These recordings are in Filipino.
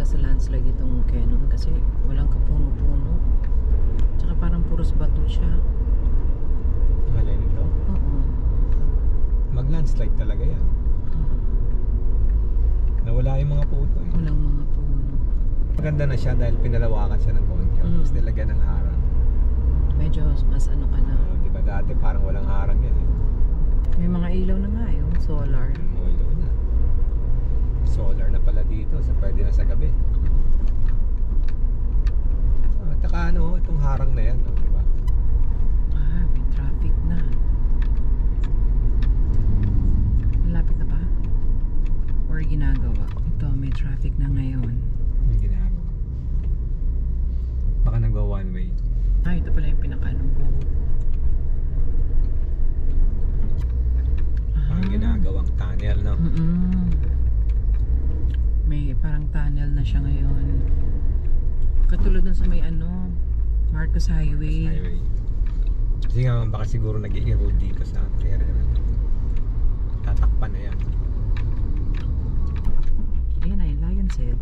sa landslide itong Quezon kasi walang kapuno-puno. Tsaka parang puros bato siya. Alay nito? Oo. Mag-landslide talaga yan. Nawala yung mga puto eh. Walang mga puno. Maganda na siya dahil pinalawakan siya ng konti. Tapos nilagyan ng harang. Medyo mas ano ka na. Di ba dati parang walang harang yan eh. May mga ilaw na nga yung solar. Ilaw na. Solar na pala dito. So pwede na sa gabi. At saka ano, itong harang na yan. Di ba? Ah, may traffic na. Malapit na ba? Or ginagawa? Ito, may traffic na ngayon. May ginagawa. Baka nag-go one way. Ah, ito pala yung pinaka-anong go. Parang ginagawang tunnel, no? May parang tunnel na siya ngayon. Katulad dun sa may ano, Marcos Highway. Kasi nga baka siguro nag-i-erode dito sa area na tatakpan na yan. Ayan ay Lion's Head.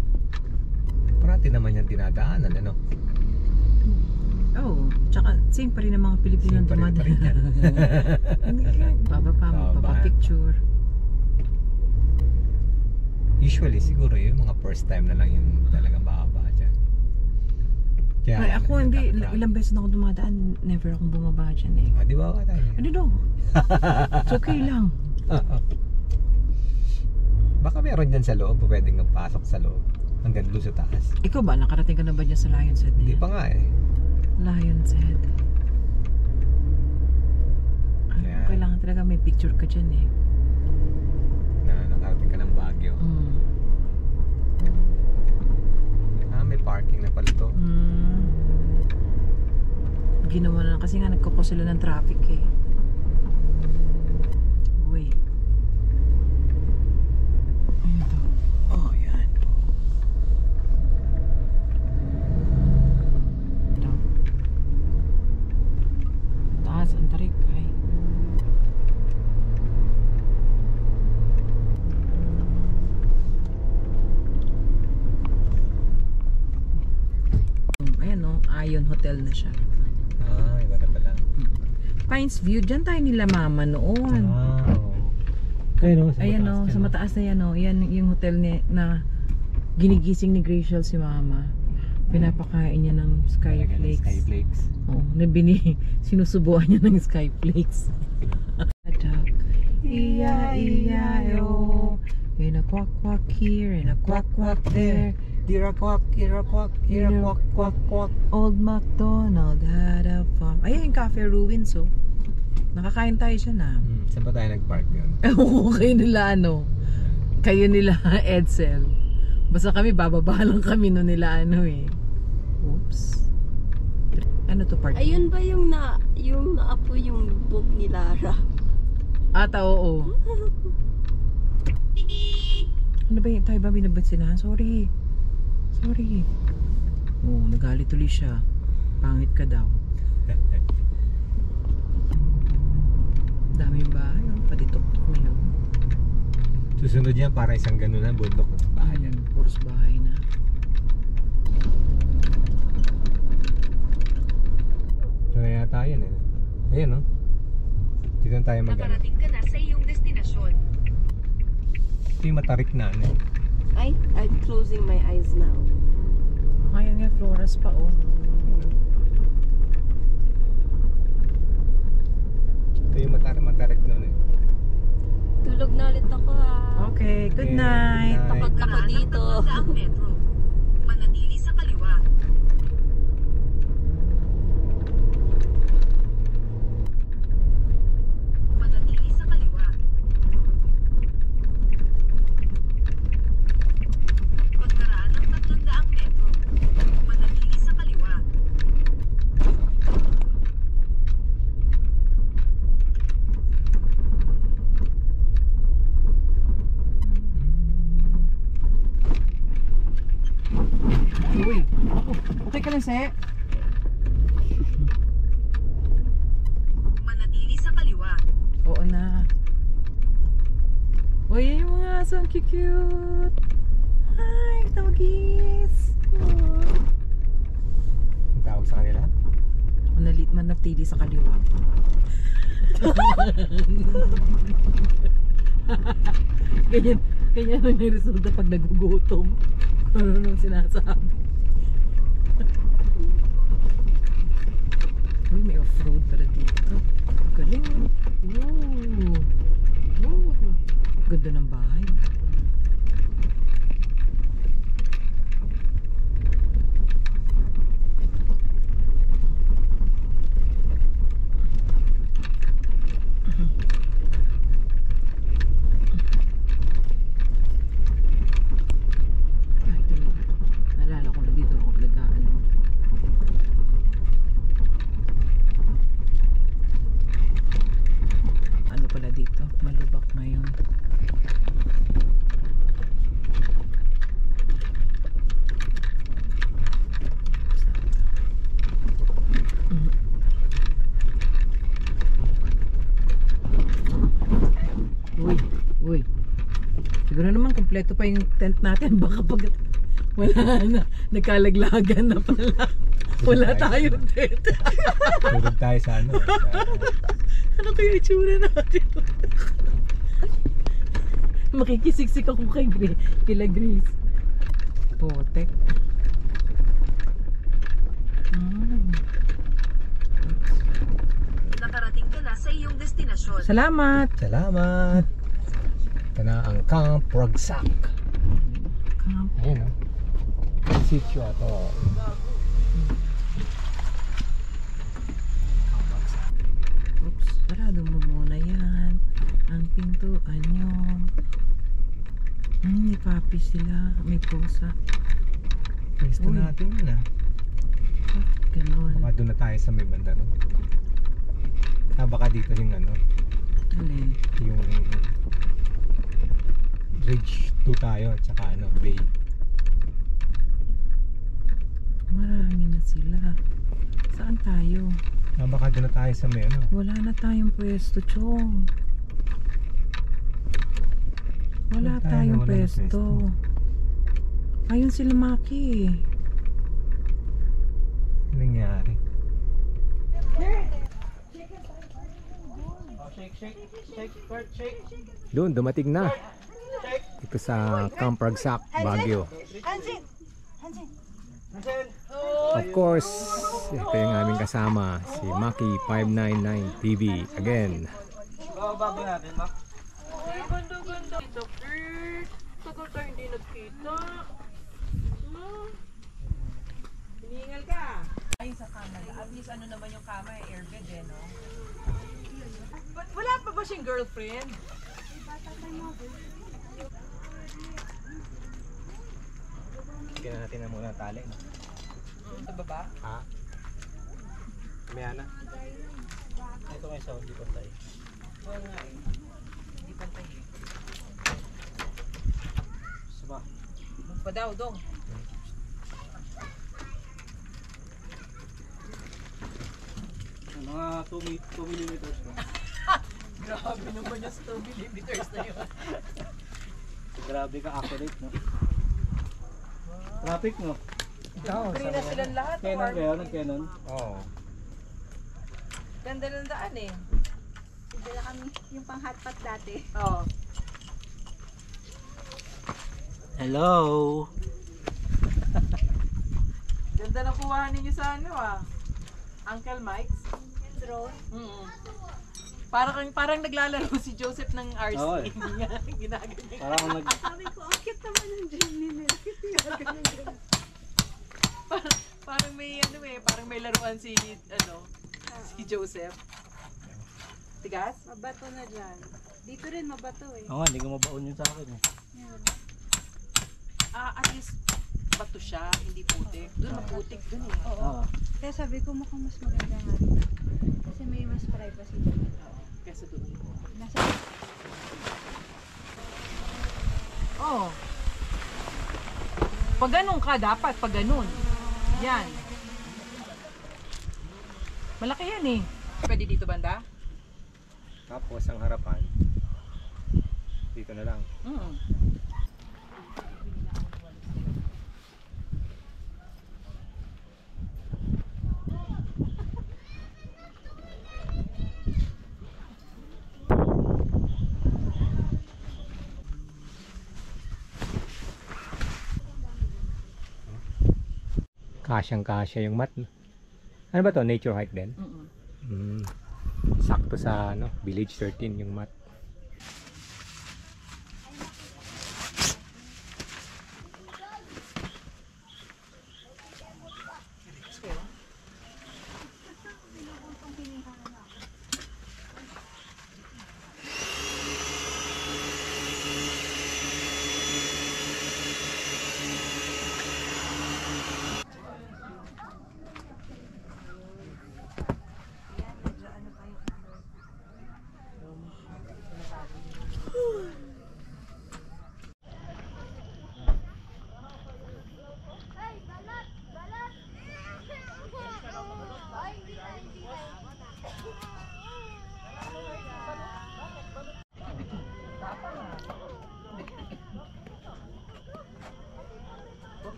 Parati naman yan dinadaanan, ano? Oh, tsaka same pa rin ang mga Pilipino Same pa rin dumadaan. yan. Baba pa, magpapapicture. Usually siguro yung mga first time na lang yung talagang bababa dyan. Kaya, Ay, ako hindi, ilang beses na ako dumadaan, never akong bumaba dyan eh. di ba ka tayo? Ano daw? It's okay lang. Baka meron dyan sa loob, pwedeng magpasok sa loob hanggang doon sa taas. Ikaw ba, nakarating ka na ba dyan sa Lion's Head na Hindi yan? pa nga eh. Lion's Head. Yeah. Kailangan talaga may picture ka dyan eh. Na nakarating ka ng Baguio. May parking na pala to. Ginawa na kasi nga nagkakos sila ng traffic eh. Wait. Ayun to. Oh, yan. Ito. Taas ang tarik ay. Ayan o, Ion Hotel na siya. Iba na pala. Pines View, dyan tayo nila mama noon. Ayun o, Ayan o, sa mataas na yan o. Yan yung hotel na ginigising ni Graciel si mama. Pinapakain niya ng Skyflakes. Skyflakes. Oo, sinusubuan niya ng Skyflakes. E-I-E-I-O, in a quack quack here, in a quack quack there. Ira quack, quack, quack. Old MacDonald had a farm. Ayan yung Cafe Ruins oh. Nakakain tayo siya na. Saan ba tayo nag-park yun? Okay nila ano. Kayo nila Edsel. Basta kami bababa lang kami no nila ano eh. Oops. Ano to park? Ayun ba yung naapo yung book ni Lara? Ata oo. Ano ba yun? Tayo ba binabatsinahan? Sorry. Oh, nagalit ulit siya. Pangit ka daw. Daming bahay. Patitok-tok na yun. Susunod yan para isang ganun na bundok ng bahay yan. Puros bahay na. Ito na yata yan eh. Ayan no? Dito na tayo mag-ano. Nakarating ka na sa iyong destinasyon. Ito yung matarik na ano eh. I'm closing my eyes now. Ayan nga, Flores pa oh. Ito yung matarik nun eh. Tulog na ulit ako ha. Okay, good night. Takot ako dito. Ang metro. Manatili sa kaliwa. Manatili sa kaliwa. Pagkaraan ng 300 metro. Manatili sa kaliwa. Uy, okay ka lang, Se? Manatili sa kaliwa. Oo na. Uy, yan yung mga aso, ang cute. Hi, tawagis! Ang tawag sa kanila? Manatili sa kaliwa. Ganyan ang resulta pag nagugutom. Ano nung sinasabi. Uy, may off-road pala dito. Galing. Ooh. Ooh. Ganda ng bahay. Naalala ko na dito ako nag-ano. Ano pala dito? Malubak ngayon. Uy. Siguro naman kompleto pa yung tent natin. Baka pag wala na, nagkalaglagan na pala. Wala tayong tent. Tulog tayo sa ano. Ano kaya itsura natin? Makikisiksik ako kila Grace. Potek. Nakarating ka na sa iyong destinasyon. Salamat! Salamat! Ito na ang Camp Ragsak. Ayun o. Sitio ito. Oops, sarado mo muna yan. Ang pintuan nyo. May papi sila. May pusa. Pwesto Uy. natin yun ah. Ganon. Baka doon na tayo sa may banda ron. Baka dito yung ano, Alin? yung Bridge 2 tayo at saka ano, Bay. Marami na sila. Saan tayo? Baka doon na tayo sa may ano. Wala na tayong pwesto, Chong. Wala Wala tayo, tayong wala na pwesto. Ayun sila Maki. Ano nangyari? Doon, dumating na. Ito sa Camp Ragsak, Baguio. Of course, ito yung aming kasama, si Maki 599 TV. Again. Ay, ganda-ganda. Ito, tagal tayo hindi nagkita. Hiningal ka. Ay, sa kama na. At least ano naman yung kama, airbed eh, no? Wala pa ba siyang girlfriend? Bigyan natin na muna tali. Sa baba? Ha? May ana? Ito may sound, di pa tayo. Oo nga eh. Hindi pantay eh. Saba. Magpadaw, dong. Mga 2 millimeters na. Grabe naman yung 2mm na yun. Grabe ka accurate, no? Traffic, no? Free na silang lahat. Canon kayo? Nag-Canon? Oo. Ganda ng daan eh. Dala kami yung pang hotpot dati. Oo. Hello! Ganda na kuha ninyo sa ano ah. Uncle Mike's. Drone. Parang naglalaro si Joseph ng RC. Oo eh. Hindi nga ginaganyan. Parang nag... Sabi ko, ang cute naman ng drone ni Nel. Parang may ano eh, parang may laruan si si Joseph. Tigas? Mabato na dyan. Dito rin mabato eh. Oo nga, hindi ko mabaon yun sa akin eh. Yan. At least bato siya, hindi putik. Doon maputik doon eh. Oo. Kaya sabi ko mukhang mas maganda nga rin. Kasi may mas privacy dito. Kesa doon. Nasa Oo. Pag ganun ka, dapat pag ganun. Yan. Malaki yan eh. Pwede dito banda? Tapos ang harapan, dito na lang. Kasyang-kasya yung mat. Ano ba to? Nature hike din? Sakto sa ano, Village 13 yung mat.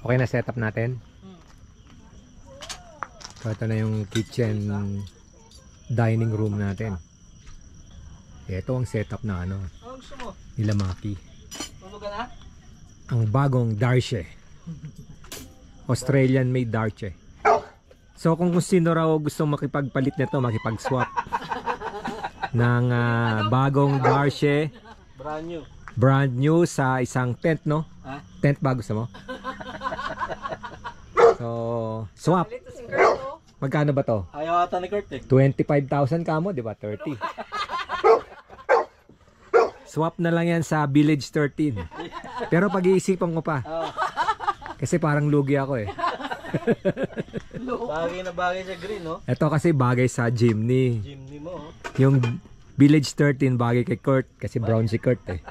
Okay na setup natin. So ito na yung kitchen dining room natin. Ito ang setup na ano nila Maki. Ang bagong Darshe. Australian made Darshe. So kung sino raw gustong makipagpalit nito, makipag-swap ng bagong Darshe, brand new sa isang tent, no? Tent ba gusto mo? So, swap. Magkano ba to? Ayaw ata ni Kurt eh. 25,000 ka mo, di ba? 30. Swap na lang yan sa Village 13. Pero pag-iisipan ko pa. Kasi parang lugi ako eh. Bagay na bagay sa green, no? Ito kasi bagay sa Jimny. Jimny mo, oh. Yung Village 13 bagay kay Kurt. Kasi brown si Kurt eh.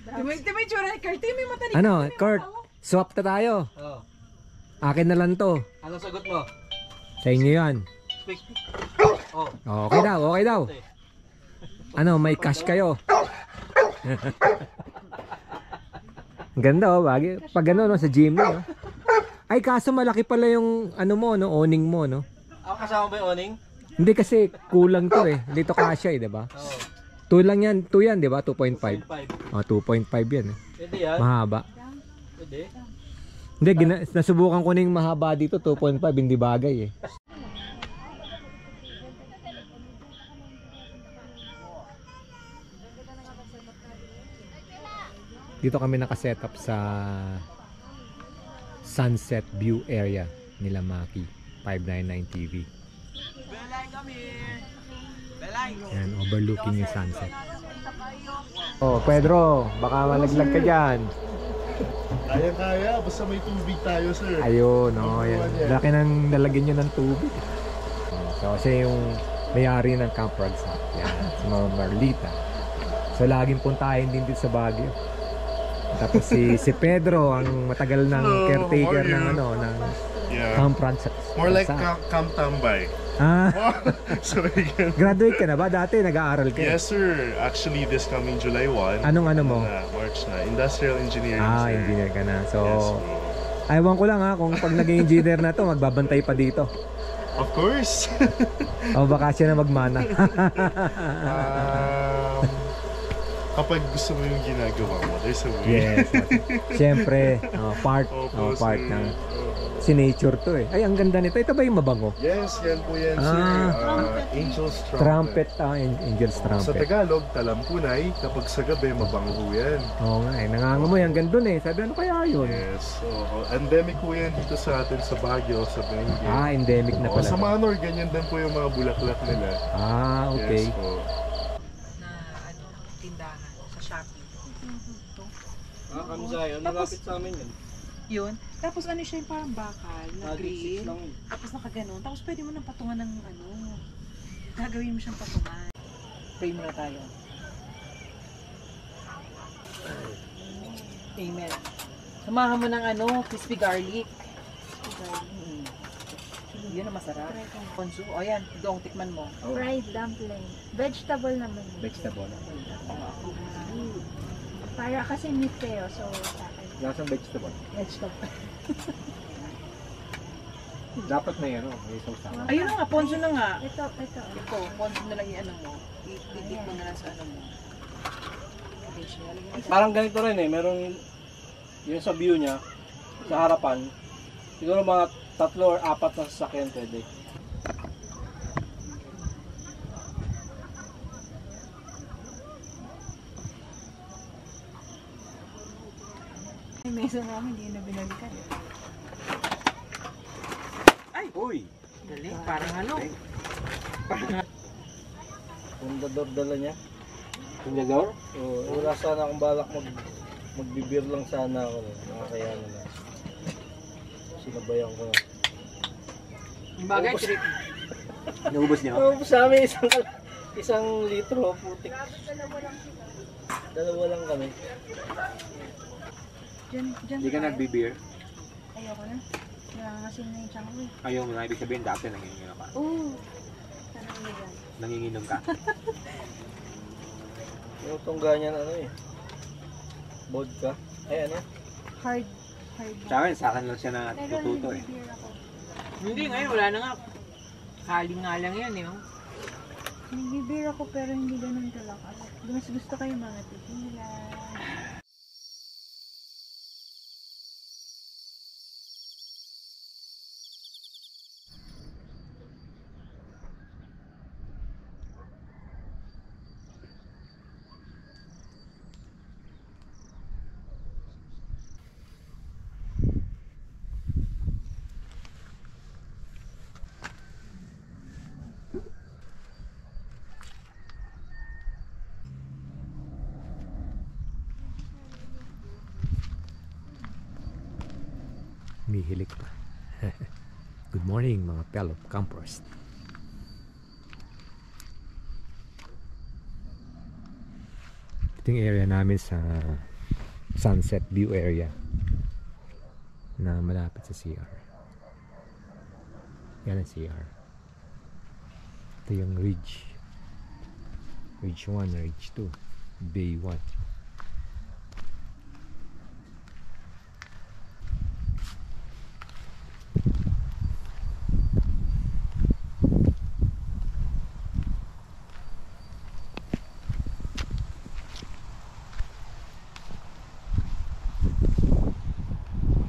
Timay tsura ni Kurt. Timay mata ni Ano, Kurt? Swap na tayo. Oh. Akin na lang to. Anong sagot mo? Sa inyo yan. Speak. Oh. Okay daw, okay daw. Ano, may cash kayo. Ganda oh, bagay. Pag ano, no, sa gym no. Ay, kaso malaki pala yung ano mo, no, awning mo, no. Kasama ba yung awning? Hindi kasi kulang to eh. Dito kasya eh, 'di ba? Oo. 2 lang yan, 2 yan, 'di ba? 2.5. 2.5. Oh, 2.5 yan eh. Pwede yan. Mahaba. Pwede. Hindi, nasubukan ko na yung mahaba dito, 2.5, hindi bagay eh. Dito kami nakasetup sa Sunset View area nila Maki 599 TV. Yan, overlooking yung sunset. Oh, Pedro, baka malaglag ka dyan. Kaya, basta may tubig tayo, sir. Ayun, no, yan. Laki nang nalagyan nyo ng tubig. So, siya yung may-ari ng Camp Ragsak. Yan, si Mama Marlita. So, laging puntahin din dito sa Baguio. Tapos si Pedro, ang matagal ng caretaker ng ano, ng Camp Ragsak. More like Camp Tambay. So, again. Graduate ka na ba? Dati nag-aaral ka? Yes, sir. Actually, this coming July 1. Anong ano mo? March na. Industrial engineering, sir. Engineer ka na. So, yes, aywan ko lang ha, kung pag naging engineer na to, magbabantay pa dito. of course. O baka siya na magmana. Kapag gusto mo yung ginagawa mo, there's a way. Yes. Siyempre, part ng si nature to eh. Ay, ang ganda nito. Ito ba yung mabango? Yes, yan po yan, sir. Angel's Trumpet. Angel's Trumpet. Sa Tagalog, talampunay. Kapag sa gabi, mabango yan. Oo nga eh. Nangangamoy. Ang ganda eh. Sabi, ano kaya yun? Yes. Endemic po yan dito sa atin sa Baguio, sa Benguet. Endemic na pala. Sa Manor, ganyan din po yung mga bulaklak nila. Okay. Yes po. Tindahan sa Shopee. Kami sa yun. Malapit sa amin yun. Yun. Tapos ano siya yung parang bakal na green. lang. Tapos nakaganon. Tapos pwede mo nang patungan ng ano. Gagawin mo siyang patungan. Pray muna tayo. Amen. Samahan mo ng ano, crispy garlic. Yun ang masarap. Ponzu. O yan, doong tikman mo. Fried dumpling. Vegetable naman. Vegetable. Para kasi meat kayo, so Lasang vegetable. vegetable. Dapat na yan, may sausaw. Ayun na nga, ponzu na nga. Ito. Ito, ponzu na lang yung ano mo. Idikit mo na lang sa ano mo. Okay, siya. Parang ganito rin eh. Merong Yung sa view niya, sa harapan, siguro mga 3 or 4 na sasakyan pwede. May mesa namin, hindi na binalikan. Uy! Dali, parang ano. Fundador dala niya. Fundador? Oo, wala sana akong balak magbibir lang sana ako. Nakakayanan na. Sinabayan ko na. Yung bagay, Ubus. trip. Naubos niya? Oo, sa amin isang litro, putik. Dalawa lang kami. Diyan Hindi ka tayo. nagbe-beer? Ayoko na. Nangangasin na yung tiyan ko eh. Ayaw mo na, ibig sabihin dati nanginginom ka. Oo. Sana mo yan. Nanginginom ka? Yung tungga niyan ano eh. Vodka. Ay ano? Hard. Sa akin lang siya natututo eh. nag-beer ako. Hindi, ngayon wala na nga. Kaling nga lang yan eh. Oh. Nag-beer ako pero hindi ganun kalakas. Mas gusto ko yung mga tequila. Mihilik pa. Good morning mga fellow campers. Ito yung area namin sa Sunset View area na malapit sa CR. Yan ang CR. Ito yung Ridge. Ridge 1, Ridge 2, Bay 1.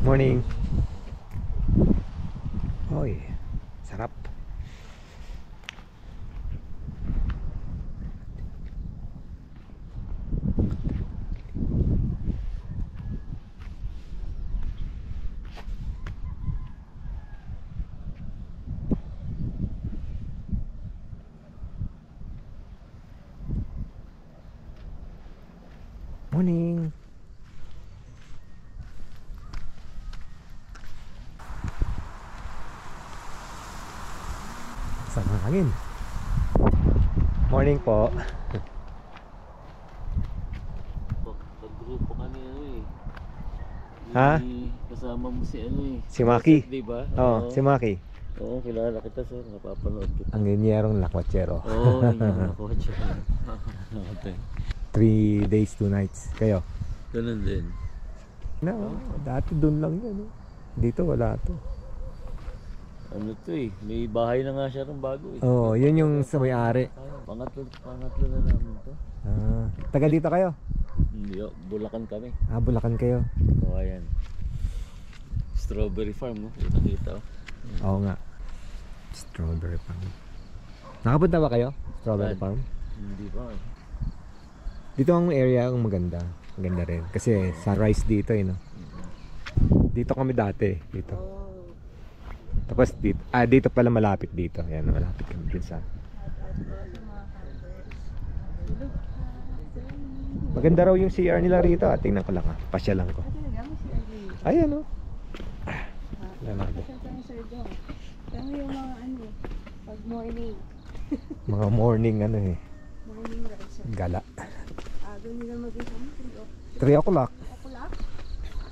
Morning. Oy, sarap. Morning. Sa hangin. Morning po. Pag-grupo kami ano eh. Ha? Kasama mo si ano eh. Si Maki. Di ba? Oh, si Maki. Oo, kilala kita sir. Napapanood kita. Ang inyerong lakwachero. Oo, yung ako siya. 3 days, 2 nights. Kayo? Ganun din. No, dati dun lang yan. Dito wala to. Ano to eh. May bahay na nga siya ng bago eh. Oh, yun yung sa may-ari. Pangatlo na namin to. Ah, taga dito kayo? Hindi, Bulacan kami. Ah, Bulacan kayo. Oo, ayan. Strawberry farm, no? Kita oh. Oo nga. Strawberry farm. Nakapunta ba kayo? Strawberry farm? Hindi ba? Dito ang area ang maganda. Maganda rin. Kasi sunrise dito eh, no? Dito kami dati. Dito. Tapos dito. Ah, dito pala malapit dito. Ayan, malapit kami dun sa... Maganda raw yung CR nila rito. Ah, tingnan ko lang ah. Pasya lang ko. Ayan, no? Lalaki. Pero yung mga ano, pag morning. Mga morning ano eh. Morning rides. Gala. Doon nila mag-isang 3 o'clock. Okulak?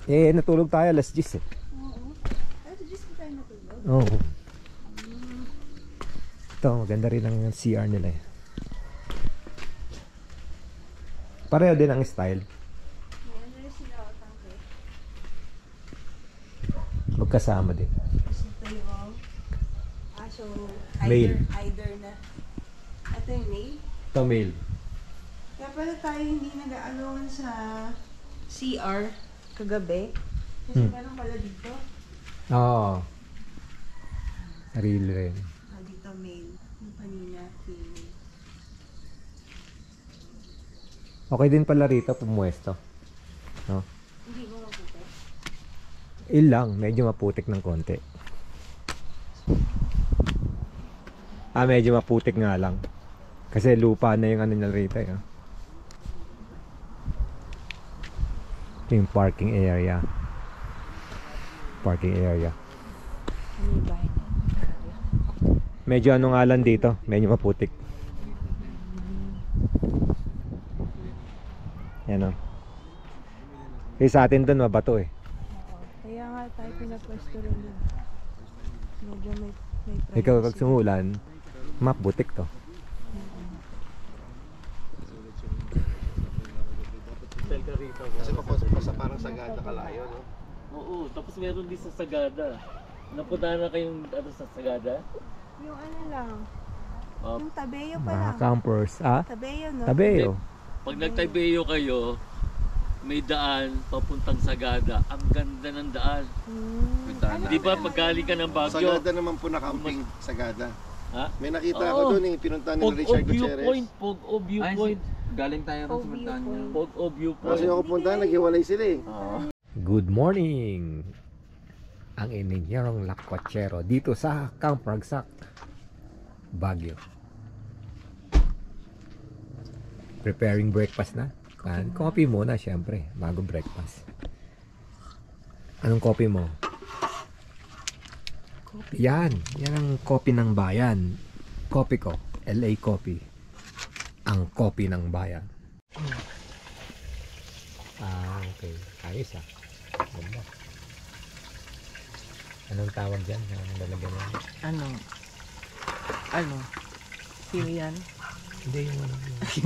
Eh, natulog tayo alas 10 eh. Oo. Ay, so just tayo natulog. Oo. Ito, maganda rin ang CR nila eh. Pareho din ang style. May ano rin sila o tangke. Magkasama din. Kasi ito yung so Male. either na. Ito yung male. Ito male. Kaya pala tayo hindi nag-aalungan sa CR. kagabi. Kasi meron pala dito. Oo. Sarili rin. Dito mail. Yung kanina, female. Okay din pala rito pumuesto. No? Hindi mo mabuti. Ilang, medyo maputik ng konti. Medyo maputik nga lang. Kasi lupa na yung ano nila rito. Eh. Ito yung parking area. Parking area. Ano yung bahay na? Medyo ano nga lang dito, medyo maputik. Yan o. Kasi sa atin doon mabato eh. Kaya nga tayo pinapwesto rin yun. Medyo may privacy. Ikaw pag sumulan, maputik to. Kasi papasok pa sa parang Sagada kalayo, no? Oo, tapos meron din sa Sagada. Napunta na kayong ano sa Sagada? Yung ano lang. Ah, Yung Tabeyo pa Mga lang. campers. Ah? Tabeyo, no? Tabeo. Pag nagtabeyo kayo, may daan papuntang Sagada. Ang ganda ng daan. Hmm. Di ba pag galing ka ng Baguio? Sagada naman po na camping, Sagada. Ha? May nakita Oo. ako doon eh, pinunta ni Pog o Richard Gutierrez. viewpoint, Pog o viewpoint. Galing tayo rin sa Montaña. Pog o Kasi viewpoint. ako punta, naghiwalay sila eh. Good morning! Ang ininyerong lakwatsero dito sa Camp Ragsak, Baguio. Preparing breakfast na. Coffee muna syempre, bago breakfast. Anong coffee mo? Yan ang coffee ng bayan. Coffee ko, LA Coffee. Ang coffee ng bayan. Okay. Ayos ah. Ganda. Anong tawag dyan? Anong lalagyan mo? Ano? Sino yan? Hindi yung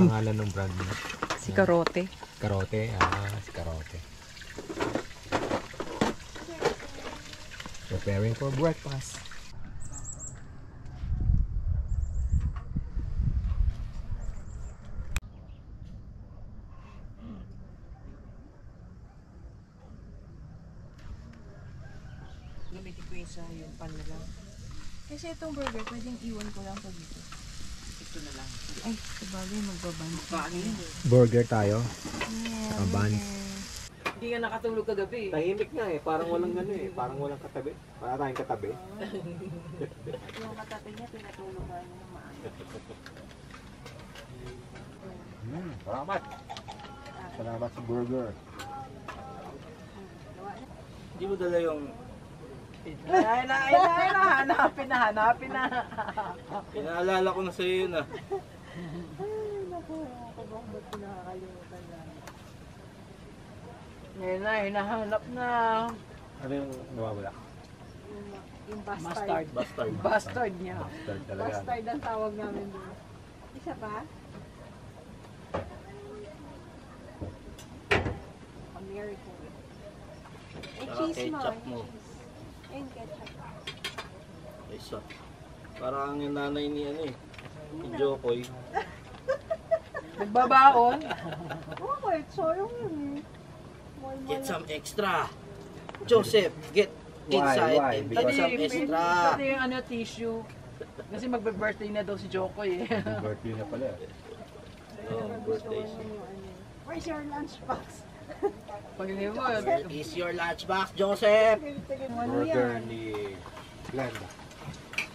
pangalan ng brand mo. Si Karote. Karote? Si Karote. Preparing for breakfast. Gamitin ko yung pan na lang. Kasi itong burger, pwedeng iwan ko lang pa dito. Ito na lang. Ay, sabagay, magbabansi. Paano yun? Burger tayo. Yeah, Ang buns. burger. Hindi ka nakatulog kagabi. Tahimik nga eh. Parang walang gano eh. Parang walang katabi. Para tayong katabi. Yung katabi niya, pinatulungan niya ng maaga. Salamat. Salamat sa burger. Hindi mo dala yung Hanapin na. pinaalala ko na sa iyo yun ah. Ay, naku, ako ba ba't pinakakalimutan na? Ngayon na, hinahanap na. Ano yung nawawala? Yung bastard. Bastard niya. Bastard talaga. Bastard ang tawag namin doon. Isa pa? American. Eh, Saka cheese mo. ketchup mo. Cheese. And ketchup. Isa. Parang yung nanay ni ano eh. Ni Jokoy. Nagbabaon. Okay, sayang yun eh. Get some extra. Joseph, get inside Why? and get some extra. Pati yung ano, tissue. Kasi magbe-birthday na daw si Jokoy eh. Birthday na pala. Oh, birthday. Where's your lunchbox? Pag hindi mo, Where is your lunchbox, Joseph? Ano yan? ni Glenda.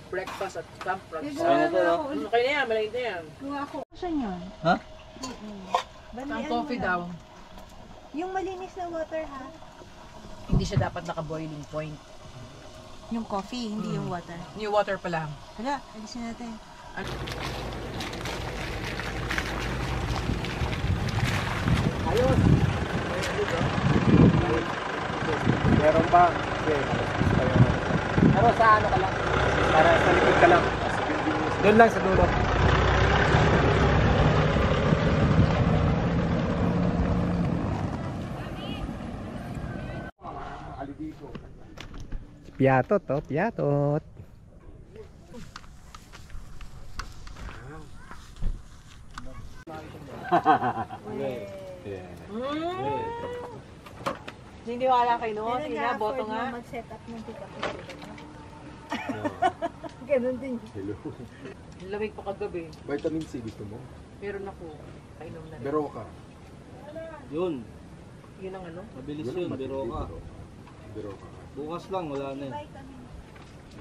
breakfast at camp breakfast. Nagawa na ako. Okay na yan, maliit na yan. Gawa ko. Saan yun? Ha? Ang coffee daw. Yung malinis na water ha? Hindi siya dapat naka-boiling point. Yung coffee, hindi yung water. New water pa lang. Hala, alisin natin. Meron pa. Pero sa ano ka lang? Para sa likod ka lang. Doon lang sa dulo. Piatot to, piatot. Hindi wala kayo no? Pero Sina, boto na-afford nga. mo mag-set up ng pick-up line. Ganun din. Hello. Lamig pa kagabi. Vitamin C gusto mo? Meron ako. Kainom na rin. Beroka. Yun, Yun ang ano? mabilis yun, biro ka. Beroka. Bukas lang, wala na yun.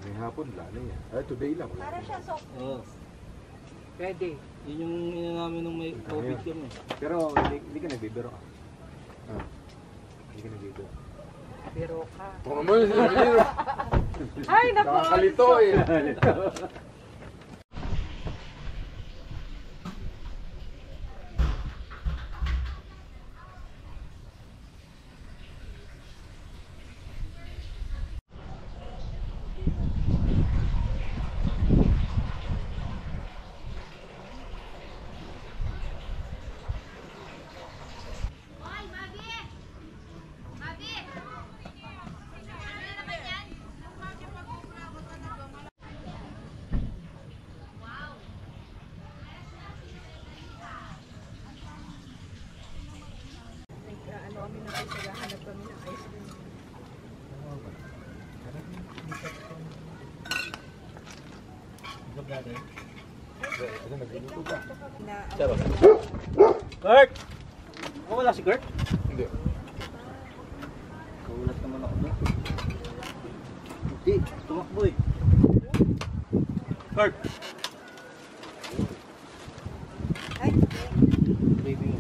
May hapon, wala na yan. Ay, today lang. Wala Para na. siya soft. Oo. Pwede. Yun yung ina namin nung may COVID kami. Pero hindi ka nagbibiro ka. Ah. Hindi ka nagbibiro. Pero ka. Oo naman, nagbibiro. Ay, naku! Nakakalito eh. Kurt! Oh, wala si Kurt? Hindi. Kaulat naman ako doon. Hindi, tumakbo eh. Kurt! Ay, Baby mo.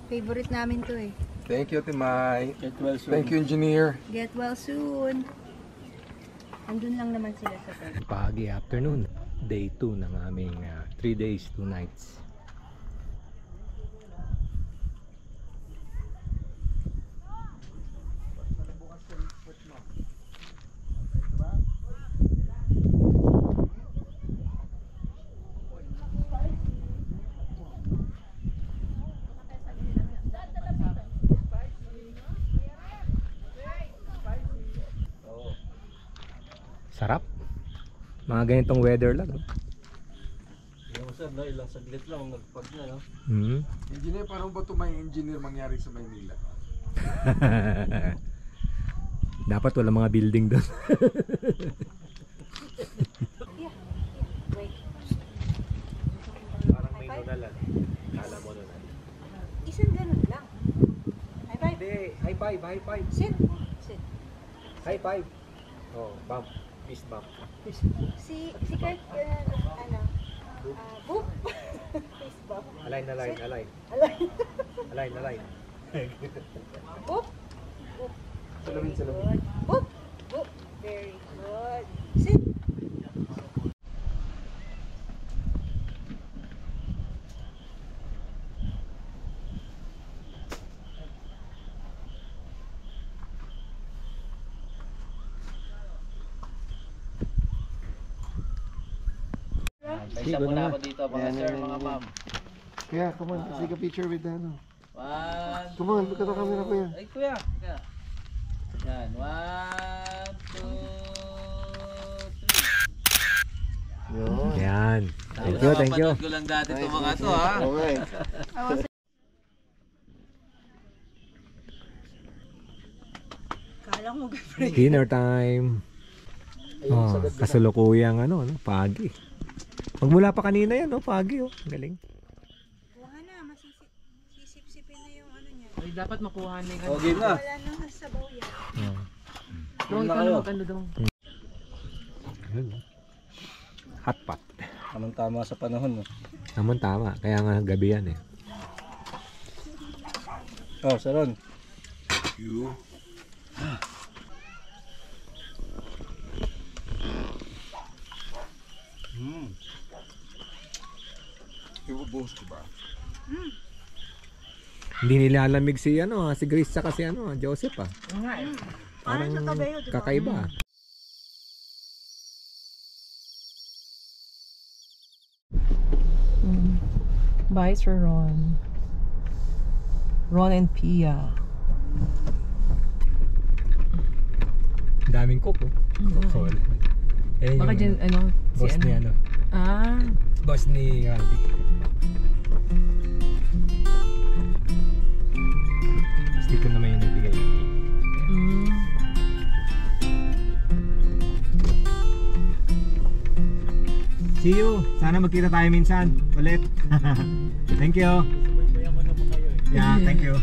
favorite namin to eh. Thank you, Timay. Get well soon. Thank you, engineer. Get well soon. Andun lang naman sila sa tent. Pagi afternoon, day 2 ng aming 3 days, 2 nights. Sarap. Mga ganitong weather lang. No? Yung sir, no, ilang saglit lang nagpag na, no? Hmm. Engineer, parang ba ito may engineer mangyari sa Maynila? Dapat wala mga building doon. Parang may nunalan. Kala mo nunalan. Isang ganun lang. High five. Hindi, high five, high five. Sit. Sit. High five. Oh, bump. Fist bump. Si Kurt, ano, boop. Face bump. Align, align, align. Align, align. Boop. Boop. Salamin, Very salamin. good. Boop. Boop. Very good. Sit. Isa muna ako dito, mga sir, mga ma'am. Kaya, come on, take a picture with ano. One, Come on, look at the camera, kuya. Ay, kuya. Kuya. Yan. 1, 2, 3. Yan. Thank you, thank you. Napapanood ko lang dati itong mga to, ha? Okay. Kala mo gabri. Dinner time. Oh, kasalukuyang ano, pagi. Magmula pa kanina yan, pagi, galing. Kuha na, masisip-sipin na yung ano niya. Ay, dapat makuha na yung O, game na. Wala nang sabaw yan. Oh. Doon na ka kayo. na magkano doon. Yun. Hot pot. Tamang-tama sa panahon, no? Naman tama, kaya nga gabi yan eh. Oh, Saron. Ibubuhos ko ba? Hindi nilalamig si si Grace saka si Joseph ah. Parang kakaiba. Bye, Sir Ron. Ron and Pia. Daming cook oh. Baka dyan, boss ni Ah, boss ni Randy. See you. Sana magkita tayo minsan ulit. Thank you. Yeah, thank you.